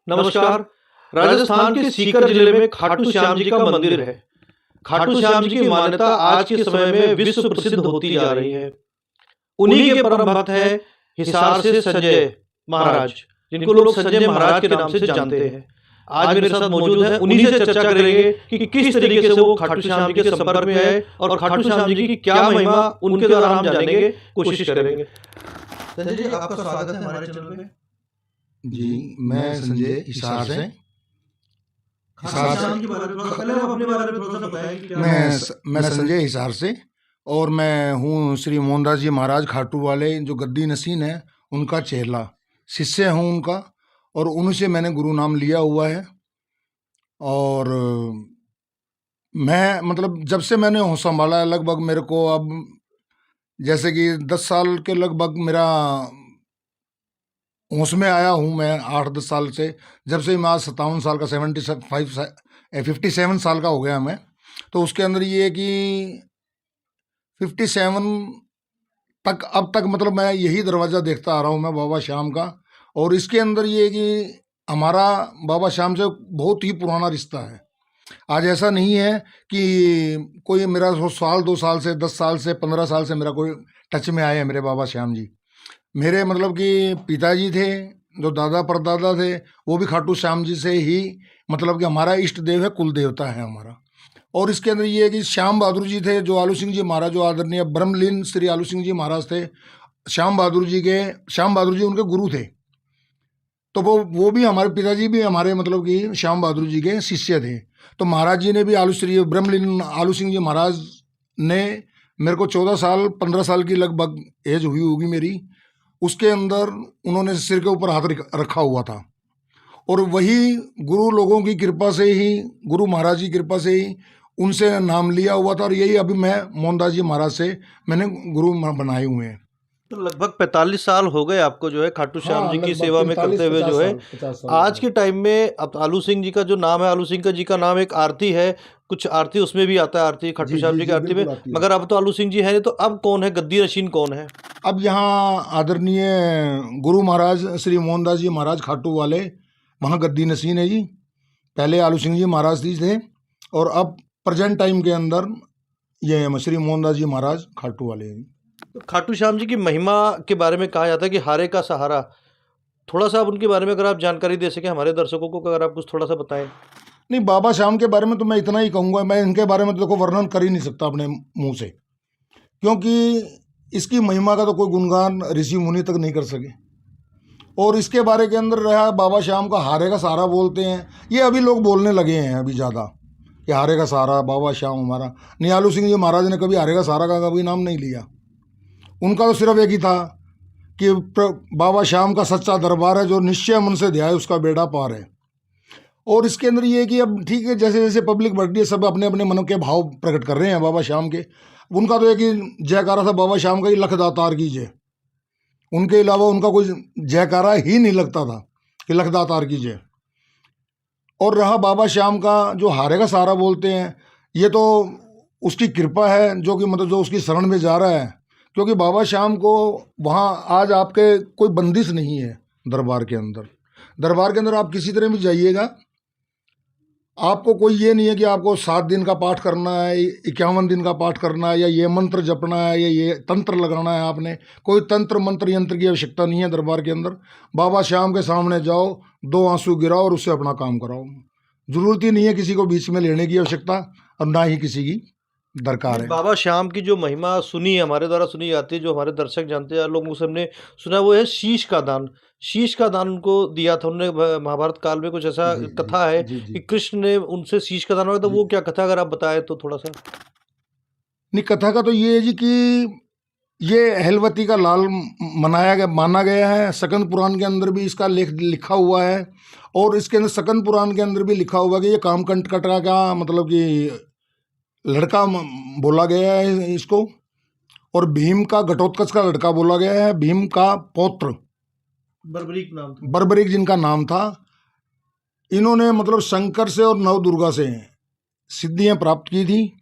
नमस्कार। राजस्थान के सीकर जिले में खाटू श्याम जी का मंदिर है। खाटू श्याम जी की मान्यता आज के समय में विश्व प्रसिद्ध होती जा रही है। उन्हीं के परम भक्त हैं हिसार से संजय महाराज, जिनको लोग संजय महाराज के नाम से जानते हैं। आज मेरे साथ मौजूद हैं, उन्हीं से चर्चा करेंगे कि किस तरीके से वो खाटू श्याम जी के संपर्क में है और खाटू श्याम जी की क्या महिमा उनके द्वारा हम जानेंगे, कोशिश करेंगे। संजय जी, आपका स्वागत है हमारे चैनल पे। जी, मैं संजय हिसार से। मैं संजय हिसार से और मैं हूँ श्री मोहनदास जी महाराज खाटू वाले जो गद्दी नसीन है उनका चेला शिष्य हूँ उनका, और उन्हीं से मैंने गुरु नाम लिया हुआ है। और मैं मतलब जब से मैंने होश संभाला है, लगभग मेरे को अब जैसे कि 10 साल के लगभग मेरा होश में आया हूँ मैं, 8-10 साल से। जब से मैं आज 57 साल का 57 साल का हो गया मैं, तो उसके अंदर ये है कि 57 तक अब तक मतलब मैं यही दरवाज़ा देखता आ रहा हूँ मैं बाबा श्याम का। और इसके अंदर ये है कि हमारा बाबा श्याम से बहुत ही पुराना रिश्ता है। आज ऐसा नहीं है कि कोई मेरा 100 साल 2 साल से 10 साल से 15 साल से मेरा कोई टच में आए हैं मेरे बाबा श्याम जी। मेरे मतलब कि पिताजी थे, जो दादा परदादा थे, वो भी खाटू श्याम जी से ही मतलब कि हमारा इष्ट देव है, कुल देवता है हमारा। और इसके अंदर ये है कि श्याम बहादुर जी थे, जो आलू सिंह जी महाराज, जो आदरणीय ब्रह्मलीन श्री आलू सिंह जी महाराज थे, श्याम बहादुर जी उनके गुरु थे। तो वो भी हमारे पिताजी भी हमारे मतलब कि श्याम बहादुर जी के शिष्य थे। तो महाराज जी ने भी ब्रह्मलीन आलू सिंह जी महाराज ने मेरे को 14 साल 15 साल की लगभग एज हुई होगी मेरी, उसके अंदर उन्होंने सिर के ऊपर हाथ रखा हुआ था। और वही गुरु लोगों की कृपा से ही, गुरु महाराज की कृपा से ही उनसे नाम लिया हुआ था। और यही अभी मैं मोहनदास जी महाराज से मैंने गुरु बनाए हुए हैं। तो लगभग 45 साल हो गए आपको जो है खाटू श्याम जी की सेवा में करते हुए जो है। आज के टाइम में अब आलू सिंह जी का जो नाम है, आलू सिंह जी का नाम एक आरती है, कुछ आरती उसमें भी आता है, आरती खाटू श्याम जी की आरती में, मगर अब तो आलू सिंह जी है नहीं। तो अब कौन है गद्दी नशीन, कौन है अब यहाँ? आदरणीय गुरु महाराज श्री मोहनदास जी महाराज खाटू वाले वहाँ गद्दी नशीन है जी। पहले आलू सिंह जी महाराज जी थे, और अब प्रेजेंट टाइम के अंदर ये श्री मोहनदास जी महाराज खाटू वाले हैं। खाटू श्याम जी की महिमा के बारे में कहा जाता है कि हारे का सहारा, थोड़ा सा आप उनके बारे में अगर आप जानकारी दे सकें हमारे दर्शकों को, अगर आप कुछ थोड़ा सा बताएं। नहीं, बाबा श्याम के बारे में तो मैं इतना ही कहूँगा, मैं इनके बारे में तो देखो वर्णन कर ही नहीं सकता अपने मुंह से, क्योंकि इसकी महिमा का तो कोई गुणगान ऋषि मुनि तक नहीं कर सके। और इसके बारे के अंदर रहा बाबा श्याम का हारे का सहारा बोलते हैं, ये अभी लोग बोलने लगे हैं अभी ज़्यादा कि हारे का सहारा बाबा श्याम हमारा। नियालू सिंह जी महाराज ने कभी हारे का सहारा का कभी नाम नहीं लिया। उनका तो सिर्फ एक ही था कि बाबा श्याम का सच्चा दरबार है, जो निश्चय मन से ध्याए उसका बेड़ा पार है। और इसके अंदर ये है कि अब ठीक है, जैसे जैसे पब्लिक बढ़ती है, सब अपने अपने मन के भाव प्रकट कर रहे हैं बाबा श्याम के। उनका तो एक ही जयकारा था बाबा श्याम का ही, लख दातार कीजिए। उनके अलावा उनका कोई जयकारा ही नहीं लगता था कि लख दातार कीजिए। और रहा बाबा श्याम का जो हारे का सहारा बोलते हैं, ये तो उसकी कृपा है, जो कि मतलब जो उसकी शरण में जा रहा है। क्योंकि बाबा श्याम को वहाँ आज आपके कोई बंदिश नहीं है दरबार के अंदर। दरबार के अंदर आप किसी तरह भी जाइएगा, आपको कोई ये नहीं है कि आपको 7 दिन का पाठ करना है, 51 दिन का पाठ करना है, या ये मंत्र जपना है, या ये तंत्र लगाना है। आपने कोई तंत्र मंत्र यंत्र की आवश्यकता नहीं है दरबार के अंदर। बाबा श्याम के सामने जाओ, 2 आंसू गिराओ और उससे अपना काम कराओ। जरूरत ही नहीं है किसी को बीच में लेने की आवश्यकता, और ना ही किसी की दरकार है। बाबा श्याम की जो महिमा सुनी है, हमारे द्वारा सुनी जाती है, जो हमारे दर्शक जानते हैं, लोगों से हमने सुना, वो है शीश का दान। शीश का दान उनको दिया था उन्होंने महाभारत काल में, कुछ ऐसा कथा है कि कृष्ण ने उनसे शीश का दान मांगा। तो वो क्या कथा, अगर आप बताएं तो थोड़ा सा। नहीं, कथा का तो ये है जी कि ये अहलवती का लाल माना गया है। सकंद पुराण के अंदर भी इसका लिखा हुआ है, और इसके अंदर सकंद पुराण के अंदर भी लिखा हुआ है कि ये कामकंटकटा का मतलब कि लड़का बोला गया है इसको, और भीम का घटोत्कच का लड़का बोला गया है। भीम का पौत्र बर्बरीक नाम था, बर्बरीक जिनका नाम था। इन्होंने मतलब शंकर से और नव दुर्गा से सिद्धियां प्राप्त की थी।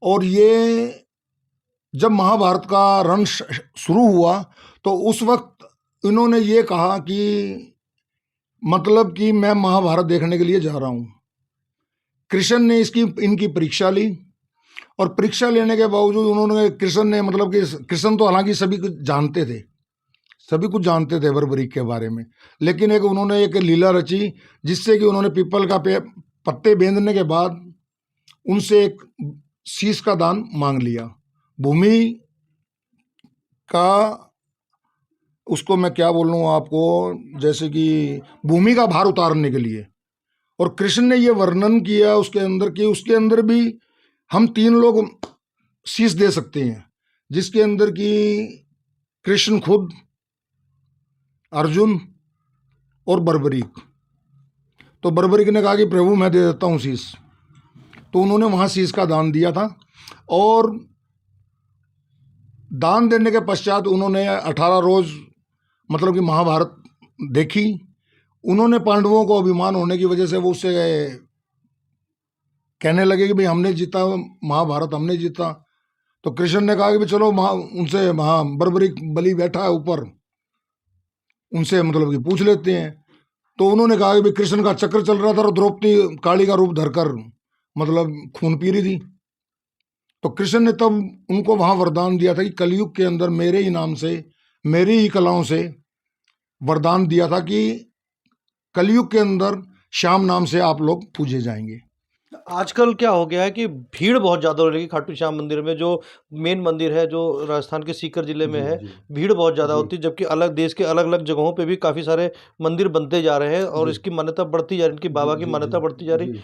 और ये जब महाभारत का रण शुरू हुआ, तो उस वक्त इन्होंने ये कहा कि मतलब कि मैं महाभारत देखने के लिए जा रहा हूँ। कृष्ण ने इनकी परीक्षा ली और परीक्षा लेने के बावजूद उन्होंने कृष्ण ने मतलब कि कृष्ण तो हालांकि सभी कुछ जानते थे बर्बरीक के बारे में, लेकिन उन्होंने एक लीला रची जिससे कि उन्होंने पीपल का पत्ते बेंधने के बाद उनसे एक शीश का दान मांग लिया। भूमि का उसको मैं क्या बोलूँ आपको, जैसे कि भूमि का भार उतारने के लिए। और कृष्ण ने ये वर्णन किया उसके अंदर कि उसके अंदर भी हम 3 लोग शीश दे सकते हैं, जिसके अंदर कि कृष्ण खुद, अर्जुन और बर्बरीक। तो बर्बरीक ने कहा कि प्रभु मैं दे देता हूँ शीश। तो उन्होंने वहाँ शीश का दान दिया था और दान देने के पश्चात उन्होंने 18 रोज मतलब कि महाभारत देखी। उन्होंने पांडवों को अभिमान होने की वजह से वो उससे कहने लगे कि भाई हमने जीता, महाभारत हमने जीता। तो कृष्ण ने कहा कि भाई चलो उनसे बर्बरीक बलि बैठा है ऊपर, उनसे मतलब कि पूछ लेते हैं। तो उन्होंने कहा कि भाई कृष्ण का चक्र चल रहा था और द्रौपदी काली का रूप धरकर मतलब खून पी रही थी। तो कृष्ण ने तब उनको वहां वरदान दिया था कि कलयुग के अंदर मेरे ही नाम से, मेरी ही कलाओं से वरदान दिया था कि कलयुग के अंदर श्याम नाम से आप लोग पूजे जाएंगे। आजकल क्या हो गया है कि भीड़ बहुत ज़्यादा हो रही है खाटू श्याम मंदिर में, जो मेन मंदिर है जो राजस्थान के सीकर जिले में है। भीड़ बहुत ज़्यादा होती है, जबकि अलग देश के अलग अलग जगहों पे भी काफ़ी सारे मंदिर बनते जा रहे हैं और इसकी मान्यता बढ़ती जा रही है, इनकी बाबा की मान्यता बढ़ती जा रही।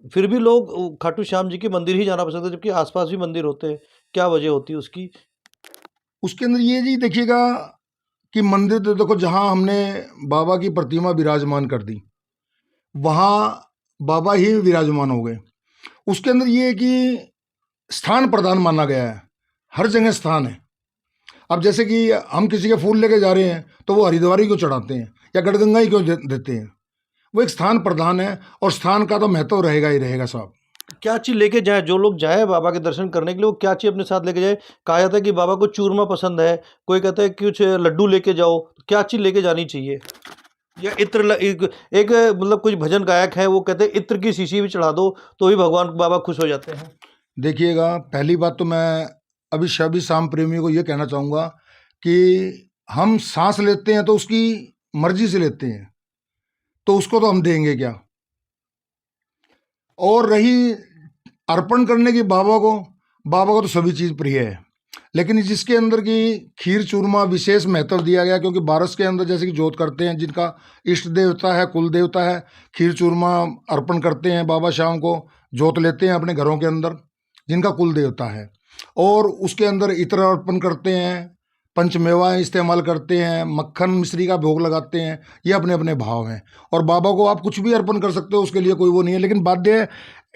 फिर भी लोग खाटू श्याम जी के मंदिर ही जाना पसंद है, जबकि आसपास भी मंदिर होते हैं। क्या वजह होती है उसकी? उसके अंदर ये जी देखिएगा कि मंदिर तो देखो, जहाँ हमने बाबा की प्रतिमा विराजमान कर दी वहाँ बाबा ही विराजमान हो गए। उसके अंदर ये है कि स्थान प्रधान माना गया है, हर जगह स्थान है। अब जैसे कि हम किसी के फूल लेके जा रहे हैं तो वो हरिद्वार ही क्यों चढ़ाते हैं या गढ़गंगा ही क्यों देते हैं? वो एक स्थान प्रधान है और स्थान का तो महत्व रहेगा ही रहेगा साहब। क्या चीज़ लेके जाए, जो लोग जाए बाबा के दर्शन करने के लिए, वो क्या चीज़ अपने साथ लेके जाए? कहा जाता है कि बाबा को चूरमा पसंद है, कोई कहता है कि कुछ लड्डू लेके जाओ। क्या चीज़ लेके जानी चाहिए? या इत्र एक मतलब कुछ भजन गायक है, वो कहते हैं इत्र की शीशी भी चढ़ा दो तो भी भगवान बाबा खुश हो जाते हैं। देखिएगा, पहली बात तो मैं अभी सभी शाम प्रेमियों को ये कहना चाहूँगा कि हम सांस लेते हैं तो उसकी मर्जी से लेते हैं, तो उसको तो हम देंगे क्या? और रही अर्पण करने की बाबा को तो सभी चीज़ प्रिय है, लेकिन जिसके अंदर की खीर चूरमा विशेष महत्व दिया गया, क्योंकि बारस के अंदर जैसे कि जोत करते हैं, जिनका इष्ट देवता है, कुल देवता है, खीर चूरमा अर्पण करते हैं बाबा शाम को, जोत लेते हैं अपने घरों के अंदर जिनका कुल देवता है, और उसके अंदर इत्र अर्पण करते हैं, पंचमेवा इस्तेमाल करते हैं, मक्खन मिश्री का भोग लगाते हैं। ये अपने अपने भाव हैं और बाबा को आप कुछ भी अर्पण कर सकते हो, उसके लिए कोई वो नहीं है। लेकिन बाध्य है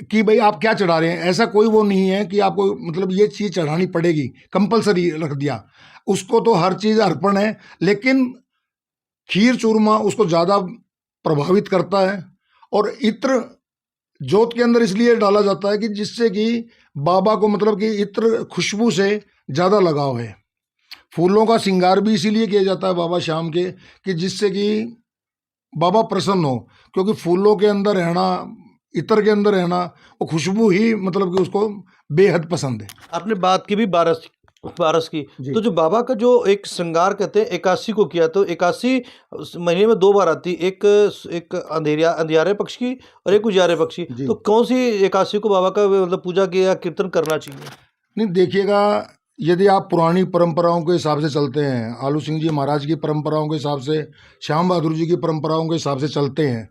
कि भाई आप क्या चढ़ा रहे हैं, ऐसा कोई वो नहीं है कि आपको मतलब ये चीज़ चढ़ानी पड़ेगी, कंपलसरी रख दिया। उसको तो हर चीज़ अर्पण है, लेकिन खीर चूरमा उसको ज़्यादा प्रभावित करता है। और इत्र जोत के अंदर इसलिए डाला जाता है कि जिससे कि बाबा को मतलब कि इत्र खुशबू से ज़्यादा लगाव है। फूलों का श्रृंगार भी इसीलिए किया जाता है बाबा शाम के, कि जिससे कि बाबा प्रसन्न हो, क्योंकि फूलों के अंदर रहना, इत्र के अंदर रहना, वो खुशबू ही मतलब कि उसको बेहद पसंद है। आपने बात की भी बारस की, तो जो बाबा का जो एक श्रृंगार कहते हैं एकादशी को किया, तो एकादशी महीने में 2 बार आती, एक अंधियारे पक्ष की और एक उजियारे पक्ष की। तो कौन सी एकादशी को बाबा का मतलब पूजा किया कीर्तन करना चाहिए? नहीं, देखिएगा, यदि आप पुरानी परंपराओं के हिसाब से चलते हैं, आलू सिंह जी महाराज की परंपराओं के हिसाब से, श्याम बहादुर जी की परंपराओं के हिसाब से चलते हैं,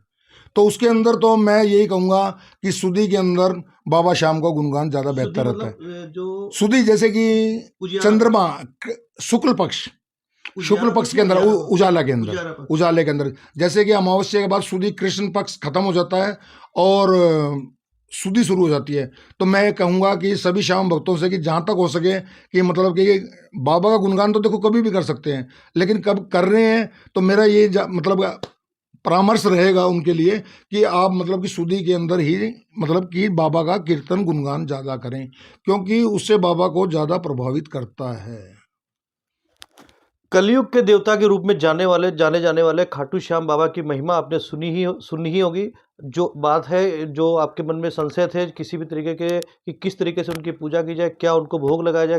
तो उसके अंदर तो मैं यही कहूँगा कि सुदी के अंदर बाबा श्याम का गुणगान ज़्यादा बेहतर रहता है। जो सुदी जैसे कि चंद्रमा शुक्ल पक्ष के अंदर, उजाले के अंदर, जैसे कि अमावस्या के बाद सुदी कृष्ण पक्ष खत्म हो जाता है और सुदी शुरू हो जाती है। तो मैं कहूँगा कि सभी श्याम भक्तों से कि जहाँ तक हो सके कि मतलब कि बाबा का गुणगान तो देखो कभी भी कर सकते हैं, लेकिन कब कर रहे हैं तो मेरा ये मतलब परामर्श रहेगा उनके लिए कि आप मतलब कि सुदी के अंदर ही मतलब कि बाबा का कीर्तन गुणगान ज़्यादा करें, क्योंकि उससे बाबा को ज़्यादा प्रभावित करता है। कलयुग के देवता के रूप में जाने जाने वाले खाटू श्याम बाबा की महिमा आपने सुनी ही होगी। जो बात है, जो आपके मन में संशय थे किसी भी तरीके के कि किस तरीके से उनकी पूजा की जाए, क्या उनको भोग लगाया जाए,